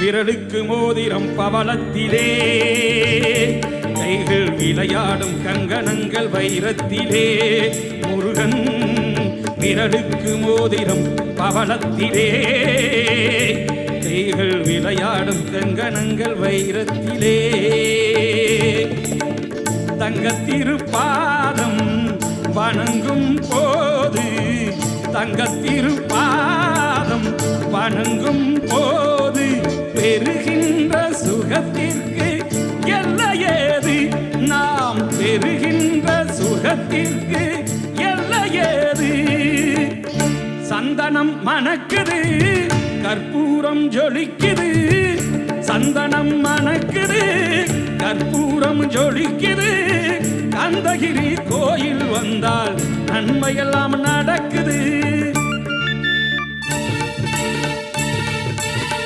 விரலுக்கு மோதிரம் பவளத்திலே, கைகள் விளையாடும் கங்கணங்கள் வைரத்திலே. முருகன் விரலுக்கு மோதிரம் பவளத்திலே, கைகள் விளையாடும் கங்கணங்கள் வைரத்திலே. தங்கத்திருப்பாதம் வணங்கும் போது, தங்கத்திருப்பாதம் வணங்கும் போது பெறுகின்ற சுகத்திற்கு எல்லையேது? நாம் பெறுகின்ற சுகத்திற்கு எல்லையேது? சந்தனம் மணக்குது, கற்பூரம் ஜொலிக்குது. சந்தனம் மணக்குது, கற்பூரம் ஜொலிக்குது. கந்தகிரி கோயில் வந்தால் நன்மையெல்லாம் நடக்குது.